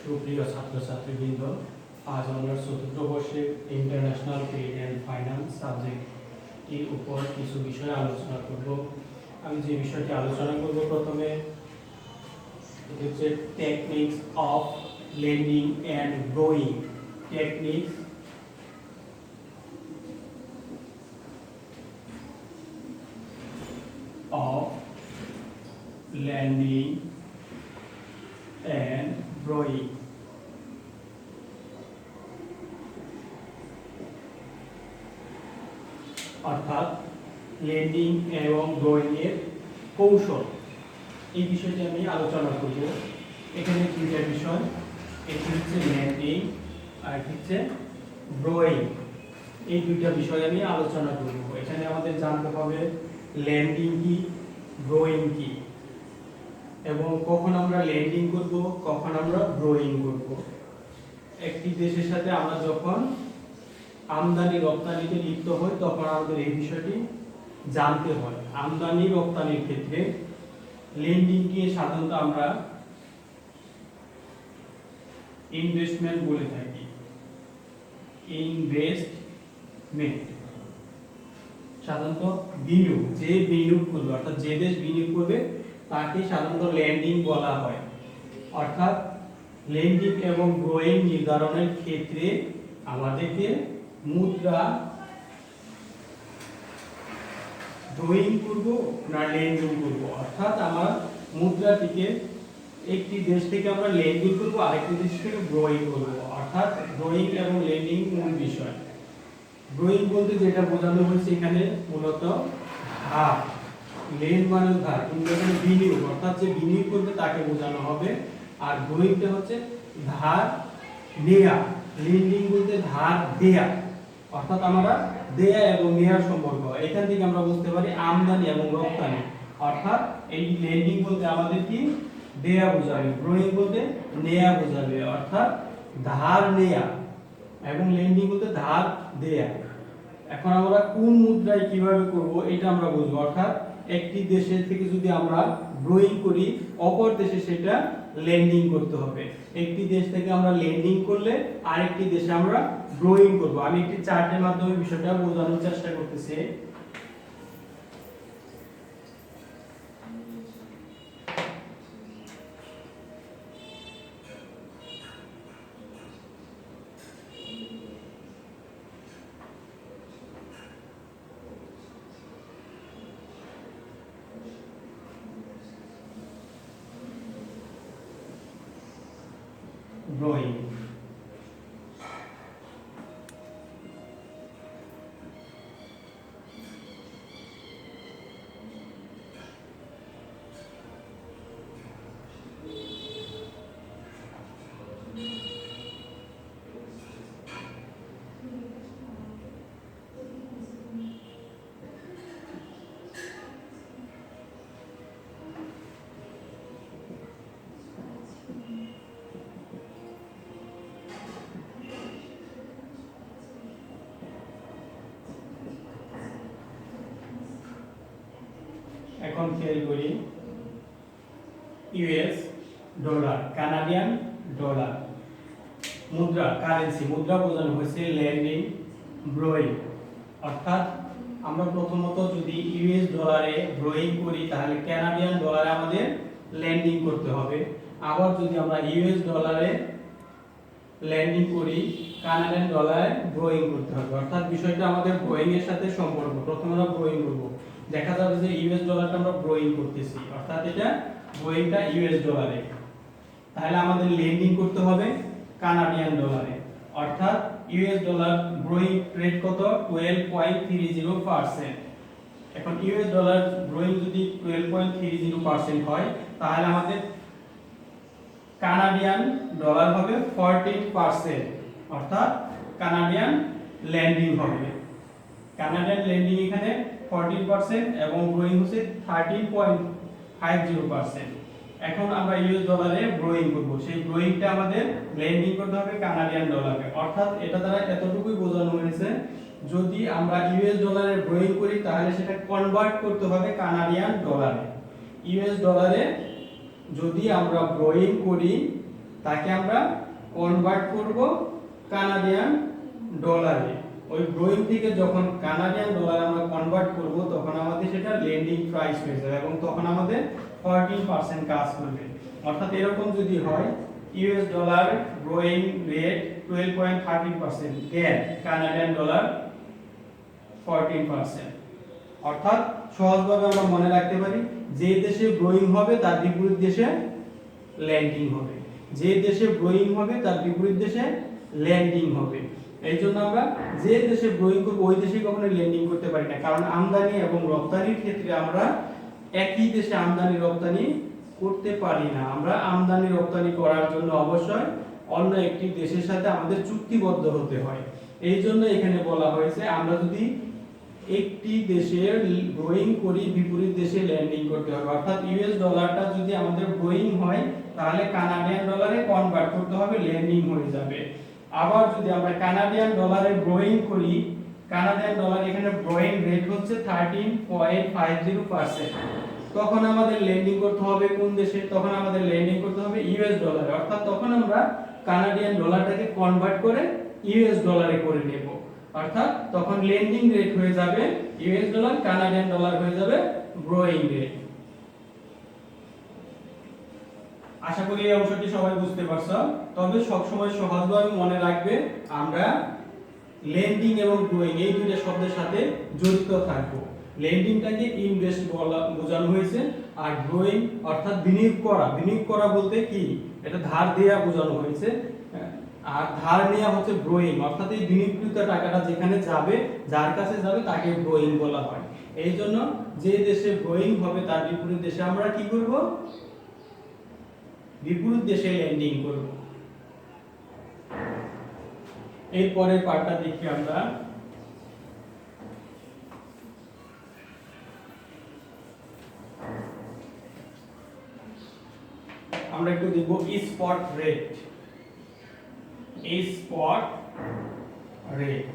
সুপ্রিয় ছাত্রছাত্রীবৃন্দ, আজ আমরা চতুর্থ বর্ষের ইন্টারন্যাশনাল ট্রেড অ্যান্ড ফাইন্যান্স সাবজেক্টটির উপর কিছু বিষয় আলোচনা করব। আমি যে বিষয়টি আলোচনা করব প্রথমে হচ্ছে techniques of lending and growing. Techniques of lending and borrowing। অর্থাৎ লেন্ডিং এবং borrowing এর কৌশল, এই বিষয়টি আমি আলোচনা করব। এখানে দুইটা বিষয়, একটি হচ্ছে লেন্ডিং আর হচ্ছে borrowing। এই দুইটা বিষয় আমি আলোচনা করব। এখানে আমাদের জানতে হবে লেন্ডিং কি, borrowing কি, এবং কখন আমরা লেন্ডিং করব, কখন আমরা borrowing করব। একটি দেশের সাথে আমরা যখন আমদানি রপ্তানিতে লিপ্ত হই তখন আমাদের এই বিষয়টি জানতে হয়। আমদানি রপ্তানির ক্ষেত্রে লেন্ডিং কে সাধারণত আমরা ইনভেস্টমেন্ট বলে থাকি। ইনভেস্টমেন্ট সাধারণত বিনিয়োগ, যে বিনিয়োগ করবে অর্থাৎ যে দেশ বিনিয়োগ করবে তাকে সাধারণত লেন্ডিং বলা হয়। অর্থাৎ লেন্ডিং এবং borrowing নির্ধারণের ক্ষেত্রে আমাদেরকে মুদ্রা borrowing করব না লেন্ডিং করব, অর্থাৎ আমার মুদ্রাটিকে একটি দেশ থেকে আমরা লেন্ডিং করব, আরেকটি দেশ থেকে borrowing করব। অর্থাৎ borrowing এবং লেন্ডিং মূল বিষয়। borrowing বলতে যেটা বোঝানো হয়েছে এখানে মূলত ধার, লেন মানে ধার, কিন্তু এখানে বিনিয়োগ অর্থাৎ যে বিনিয়োগ করবে তাকে বোঝানো হবে। আর borrowingটা হচ্ছে ধার নেয়া। লেন্ডিং বলতে ধার দেয়া, অর্থাৎ আমরা দেয়া এবং নেয়ার সম্পর্ক। এখান থেকে আমরা বুঝতে পারি আমদানি এবং রপ্তানি। অর্থাৎ এই লেন্ডিং বলতে আমাদের কি দেয়া বোঝাবে, borrowing বলতে নেয়া বোঝাবে, অর্থাৎ ধার নেয়া, এবং লেন্ডিং বলতে ধার দেয়া। এখন আমরা কোন মুদ্রায় কিভাবে করব এটা আমরা বুঝবো। অর্থাৎ একটি দেশের থেকে যদি আমরা borrowing করি, অপর দেশে সেটা লেন্ডিং করতে হবে। একটি দেশ থেকে আমরা লেন্ডিং করলে আরেকটি দেশে আমরা borrowing করব। আমি একটি চার্টের মাধ্যমে বিষয়টা বোঝানোর চেষ্টা করতেছি। borrowing এখন খেয়াল করি, ইউএস ডলার, কানাডিয়ান ডলার, মুদ্রা কারেন্সি, মুদ্রা বোঝানো হয়েছে লেন্ডিং borrowing। অর্থাৎ আমরা প্রথমত যদি ইউএস ডলারে borrowing করি তাহলে কানাডিয়ান ডলারে আমাদের লেন্ডিং করতে হবে। আবার যদি আমরা ইউএস ডলারে লেন্ডিং করি কানাডিয়ান ডলারে borrowing করতে হবে। অর্থাৎ বিষয়টা আমাদের borrowing এর সাথে সম্পর্ক। প্রথমে আমরা borrowing করব, দেখা যাবে যে ইউএস ডলারটা আমরা borrowing করতেছি, অর্থাৎ এটা borrowingটা ইউএস ডলারে, তাহলে আমাদের লেন্ডিং করতে হবে কানাডিয়ান ডলারে। অর্থাৎ ইউএস ডলার borrowing রেট কত 12.30%। এখন ইউএস ডলার borrowing যদি 12.30% হয় তাহলে আমাদের কানাডিয়ান ডলার হবে 14%, অর্থাৎ কানাডিয়ান লেন্ডিং হবে। কানাডিয়ান লেন্ডিং এখানে 14% এবং borrowing হচ্ছে 13.50%। এখন আমরা ইউএস ডলারে borrowing করব, সেই borrowingটা আমাদের লেন্ডিং করতে হবে কানাডিয়ান ডলারে। অর্থাৎ এটা দ্বারা এতটুকুই বোঝানো হয়েছে, যদি আমরা ইউএস ডলারে borrowing করি তাহলে সেটা কনভার্ট করতে হবে কানাডিয়ান ডলারে। ইউএস ডলারে যদি আমরা borrowing করি তাকে আমরা কনভার্ট করব কানাডিয়ান ডলারে। ওই গ্রোয়িং থেকে যখন কানাডিয়ান ডলার আমরা কনভার্ট করব তখন আমাদের সেটা লেন্ডিং প্রাইস হয়ে যাবে এবং তখন আমাদের 14% কাজ করবে। অর্থাৎ এরকম যদি হয় ইউএস ডলার গ্রোয়িং রেট 12.13% দেন কানাডিয়ান ডলার 14%। অর্থাৎ সহজভাবে আমরা মনে রাখতে পারি যে দেশে গ্রোয়িং হবে তার বিপরীত দেশে ল্যান্ডিং হবে, যে দেশে গ্রোয়িং হবে তার বিপরীত দেশে ল্যান্ডিং হবে। এই জন্য আমরা যে দেশে গ্রোয়িং করব ওই দেশে কখনো ল্যান্ডিং করতে পারি না, কারণ আমদানি এবং রপ্তানির ক্ষেত্রে আমরা একই দেশে আমদানি রপ্তানি করতে পারি না। আমরা আমদানি রপ্তানি করার জন্য অবশ্যই অন্য একটি দেশের সাথে আমাদের চুক্তিবদ্ধ হতে হয়। এই জন্য এখানে বলা হয়েছে আমরা যদি একটি দেশের গ্রোয়িং করি বিপরীত দেশে ল্যান্ডিং করতে হবে। অর্থাৎ ইউএস ডলারটা যদি আমাদের গ্রোয়িং হয় তাহলে কানাডিয়ান ডলারে কনভার্ট করতে হবে, ল্যান্ডিং হয়ে যাবে। আবার যদি আমরা কানাডিয়ান ডলারে গ্রোয়িং করি, কানাডিয়ান ডলার এখানে গ্রোয়িং রেট হচ্ছে 13.50%, তখন আমাদের ল্যান্ডিং করতে হবে কোন দেশে? তখন আমাদের ল্যান্ডিং করতে হবে ইউএস ডলারে। অর্থাৎ তখন আমরা কানাডিয়ান ডলারটাকে কনভার্ট করে ইউএস ডলারে করে নেব। অর্থাৎ তখন লেন্ডিং রেট হয়ে যাবে ইউএস ডলার, কানাডিয়ান ডলার হয়ে যাবে গ্রোয়িং রেট। আশা করি এই অংশটি সবাই বুঝতে পারছো। তবে সব সময় সহজভাবে মনে রাখবে আমরা লেন্ডিং এবং গ্রোয়িং এই দুইটা শব্দের সাথে জড়িত থাকব। লেন্ডিংটাকে ইনভেস্ট বোঝানো হয়েছে, আর গ্রোয়িং অর্থাৎ বিনিয়োগ করা। বিনিয়োগ করা বলতে কি? এটা ধার দেয়া বোঝানো হয়েছে, আর ধার নেওয়া হচ্ছে গ্রোয়িং। অর্থাৎ এই বিনিয়োগকৃত টাকাটা যেখানে যাবে, যার কাছে যাবে তাকে গ্রোয়িং বলা হয়। এই জন্য যে দেশে গ্রোয়িং হবে তার বিপরীত দেশে আমরা কি করব? বিপরীত দেশে ল্যান্ডিং করব। এর পরের পার্টটা দেখি আমরা। আমরা একটু দেখব স্পট রেট। স্পট রেট,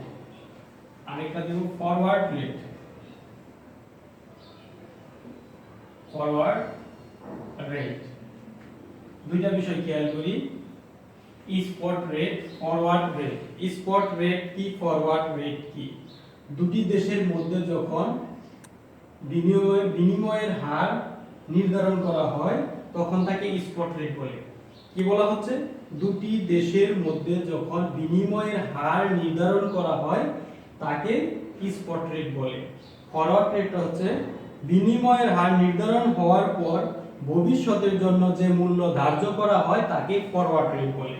আরেকটা দেব ফরওয়ার্ড রেট। ফরওয়ার্ড রেট দুইটা বিষয় খেয়াল করি, spot rate, forward rate. Spot rate কি, ফরওয়ার্ড রেট কি? দুটি দেশের মধ্যে যখন বিনিময়ের হার নির্ধারণ করা হয় তখন তাকে স্পট রেট বলে। কি বলা হচ্ছে? দুটি দেশের মধ্যে যখন বিনিময়ের হার নির্ধারণ করা হয় তাকে স্পট রেট বলে। ফরওয়ার্ড রেটটা হচ্ছে বিনিময়ের হার নির্ধারণ হওয়ার পর ভবিষ্যতের জন্য যে মূল্য ধার্য করা হয় তাকে ফরওয়ার্ড রেট বলে।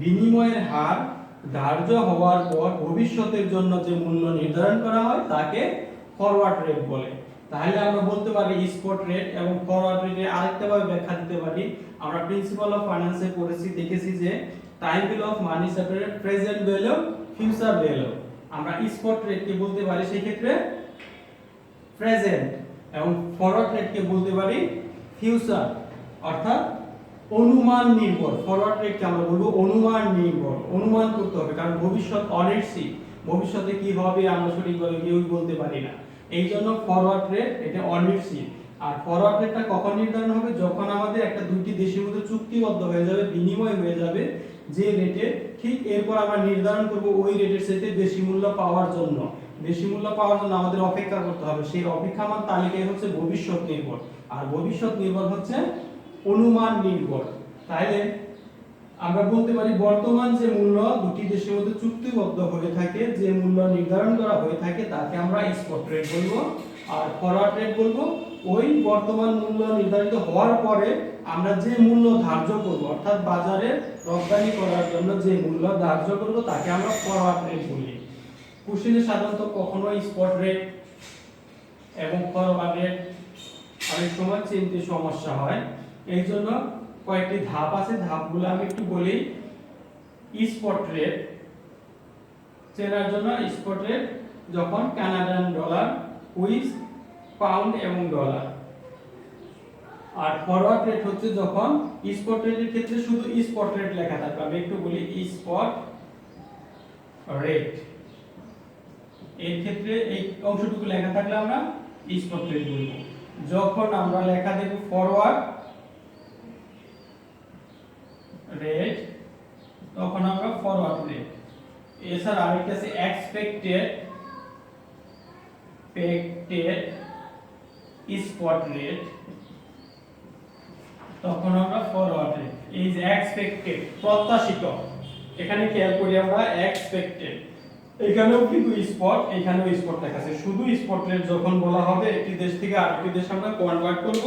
বিনিময়ের হার ধার্য হওয়ার পর ভবিষ্যতের জন্য যে মূল্য নির্ধারণ করা হয় তাকে ফরওয়ার্ড রেট বলে। তাহলে আমরা বলতে পারি স্পট রেট এবং ফরওয়ার্ড রেটের আরেকটা ভাবে ব্যাখ্যা দিতে পারি। আমরা প্রিন্সিপাল অফ ফাইন্যান্সে পড়েছি, দেখেছি যে time value of money separate present value future value. আমরা স্পট রেটকে বলতে পারি সেই ক্ষেত্রে প্রেজেন্ট, এবং ফরওয়ার্ড রেটকে বলতে পারি ফিউচার, অর্থাৎ অনুমান নির্ভর। ফরওয়ার্ড রেটকে আমরা বলবো অনুমান নির্ভর। অনুমান করতে হবে, কারণ ভবিষ্যৎ অনিশ্চিত, ভবিষ্যতে কি হবে আমরা সঠিকভাবে কেউই বলতে পারি না। এই জন্য ফরওয়ার্ড রেট এটা অনিশ্চিত। আর ফরওয়ার্ড রেটটা কখন নির্ধারণ হবে? যখন আমাদের একটা দুটি দেশের মধ্যে চুক্তিবদ্ধ হয়ে যাবে, বিনিময় হয়ে যাবে যে রেটে, ঠিক এরপর আমরা নির্ধারণ করব ওই রেটের সাথে বেশি মূল্য পাওয়ার জন্য। বেশি মূল্য পাওয়ার জন্য আমাদের অপেক্ষা করতে হবে। সেই অপেক্ষামান তালিকায় হচ্ছে ভবিষ্যৎ নির্ভর, আর ভবিষ্যৎ নির্ভর হচ্ছে অনুমান নির্ভর। তাহলে আমরা বলতে পারি বর্তমান যে মূল্য দুটি দেশের মধ্যে চুক্তিবদ্ধ হয়ে থাকে, যে মূল্য নির্ধারণ করা হয়ে থাকে তাকে আমরা স্পট রেট বলবো। আর ফরওয়ার্ড রেট বলবো ওই বর্তমান মূল্য নির্ধারিত হওয়ার পরে আমরা যে মূল্য ধার্য করব, অর্থাৎ বাজারে রপ্তানি করার জন্য যে মূল্য ধার্য করব তাকে আমরা ফরওয়ার্ড রেট বলি। কোশ্চেনে সাধারণত কখনো স্পট রেট এবং ফরওয়ার্ড রেট অনেক সময় চিনতে সমস্যা হয়। এই জন্য কয়েকটি ধাপ আছে, ধাপগুলো আমি একটু বলি। স্পট রেট চেনার জন্য, স্পট রেট যখন কানাডিয়ান ডলার, হুইচ, পাউন্ড এবং ডলার। আর ফরওয়ার্ড রেট হচ্ছে যখন স্পট রেটের ক্ষেত্রে শুধু স্পট রেট লেখা থাকবে। আমি একটু বলি স্পট রেট, এর ক্ষেত্রে এই অংশটুকু লেখা থাকলে আমরা স্পট রেট বলবো। যখন আমরা লেখা দেব ফরওয়ার্ড রেট, তখন আমরা ফরওয়ার্ড রেট। এছাড়া আরেকটা আছে এক্সপেক্টেড স্পট রেট, তখন আমরা ফরওয়ার্ড রেট। এই যে এক্সপেক্টেড প্রত্যাশিত, এখানে খেয়াল করি আমরা এক্সপেক্টেড, এখানেও কিন্তু স্পট, এখানেও স্পট লেখা আছে। শুধু স্পট রেট যখন বলা হবে একটি দেশ থেকে আরেকটি দেশে আমরা কনভার্ট করব,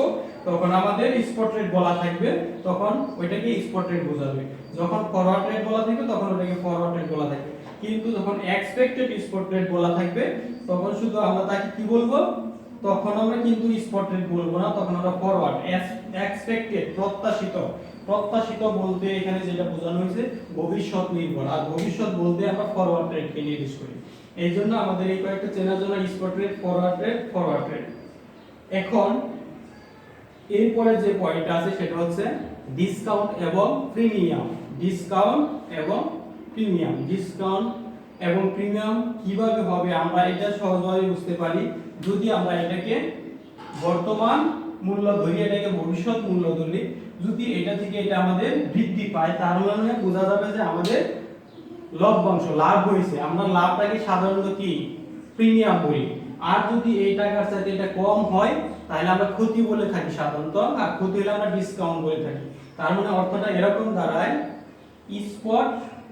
তখন আমাদের স্পট রেট বলা থাকবে, তখন ওইটাকে স্পট রেট বোঝাবে। যখন ফরওয়ার্ড রেট বলা থাকবে তখন ওটাকে ফরওয়ার্ড রেট বলা থাকবে। কিন্তু যখন এক্সপেক্টেড স্পট রেট বলা থাকবে তখন শুধু আমরা তাকে কি বলবো, তখন আমরা কিন্তু স্পট রেট বলবো না, তখন আমরা ফরওয়ার্ড। এক্সপেক্টেড প্রত্যাশিত, প্রত্যাশিত বলতে এখানে যেটা বোঝানো হয়েছে ভবিষ্যৎ নির্ভর, আর ভবিষ্যৎ বলতে আমরা ফরওয়ার্ড রেটকে নির্দেশ করি। এই জন্য আমাদের এই কয়েকটা চেনার জন্য spot rate, forward rate, forward rate. এখন এরপরে যে পয়েন্টটা আছে সেটা হচ্ছে ডিসকাউন্ট এবং প্রিমিয়াম। ডিসকাউন্ট এবং প্রিমিয়াম, ডিসকাউন্ট এবং প্রিমিয়াম কিভাবে হবে আমরা এটা সহজভাবে বুঝতে পারি যদি আমরা এটাকে বর্তমান মূল্য ধরি, এটাকে ভবিষ্যৎ মূল্য ধরি। যদি এটা থেকে এটা আমাদের বৃদ্ধি পায় তার মানে বোঝা যাবে যে আমাদের লভ্যাংশ লাভ হয়েছে। আমরা লাভটাকে সাধারণত কি প্রিমিয়াম বলি। আর যদি এই টাকার চাইতে এটা কম হয় তাহলে আমরা ক্ষতি বলে থাকি সাধারণত, আর ক্ষতি হলে আমরা ডিসকাউন্ট বলে থাকি। তার মানে অর্থটা এরকম দাঁড়ায়, স্পট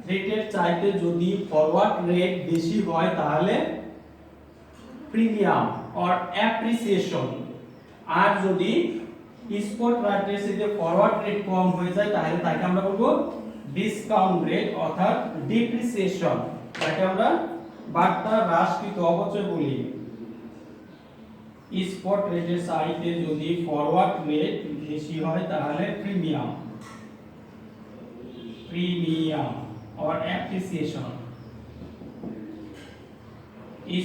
রেটের চাইতে যদি ফরওয়ার্ড রেট বেশি হয় তাহলে প্রিমিয়াম অর অ্যাপ্রিসিয়েশন, আর যদি স্পট রেটের সাথে ফরওয়ার্ড রেট কম হয়ে যায় তাহলে তাকে আমরা বলবো ডিসকাউন্ট রেট অর্থাৎ ডিপ্রিসিয়েশন, যাকে আমরা বার্তা হ্রাসকৃত অপচয় বলি। স্পট রেটের চাইতে যদি ফরওয়ার্ড রেট বেশি হয় তাহলে premium, premium or appreciation.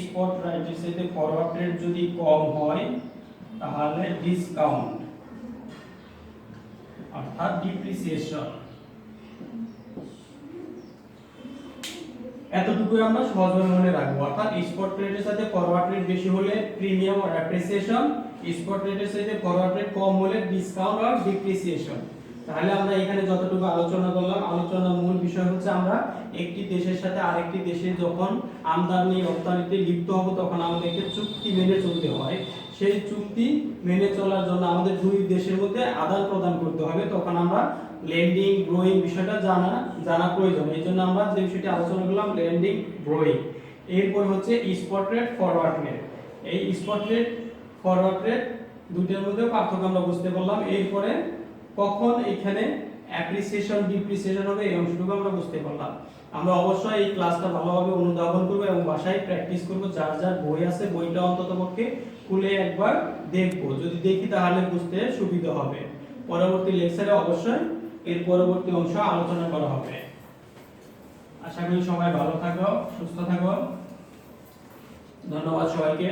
Spot রেটের সাথে ফরওয়ার্ড রেট যদি কম হয় তাহলে ডিসকাউন্ট অর্থাৎ ডিপ্রিসিয়েশন। এতটুকুই আমরা সহজভাবে মনে রাখবো। অর্থাৎ স্পট রেটের সাথে ফরওয়ার্ড রেট বেশি হলে প্রিমিয়াম অর অ্যাপ্রিসিয়েশন, স্পট রেটের সাথে ফরওয়ার্ড রেট কম হলে ডিসকাউন্ট অর ডিপ্রিসিয়েশন। তাহলে আমরা এখানে যতটুকু আলোচনা করলাম, আলোচনার মূল বিষয় হচ্ছে আমরা একটি দেশের সাথে আরেকটি দেশে যখন আমদানি রপ্তানিতে লিপ্ত হব তখন আমাদেরকে চুক্তি মেনে চলতে হয়। সেই চুক্তি মেনে চলার জন্য আমাদের দুই দেশের মধ্যে আদান প্রদান করতে হবে, তখন আমরা লেন্ডিং ব্রোয়িং বিষয়টা জানা প্রয়োজন। এই জন্য আমরা যে বিষয়টি আলোচনা করলাম লেন্ডিং ব্রোয়িং। এরপর হচ্ছে স্পট রেট, ফরওয়ার্ড রেট। এই স্পট রেট ফরওয়ার্ড রেট দুইটার মধ্যে পার্থক্য আমরা বুঝতে পারলাম। এরপরে কখন এখানে অ্যাপ্রিসিয়েশন ডিপ্রিসিয়েশন হবে এই অংশটুকু আমরা বুঝতে পারলাম। আমরা অবশ্যই এই ক্লাসটা ভালোভাবে অনুধাবন করব এবং বাসায় প্র্যাকটিস করব। যার যার বই আছে বইটা অন্ততপক্ষে খুলে একবার দেখব, যদি দেখি তাহলে বুঝতে সুবিধা হবে। পরবর্তী লেকচারে অবশ্যই এর পরবর্তী অংশ আলোচনা করা হবে। আশা করি সবাই ভালো থাকো, সুস্থ থাকো। ধন্যবাদ সবাইকে।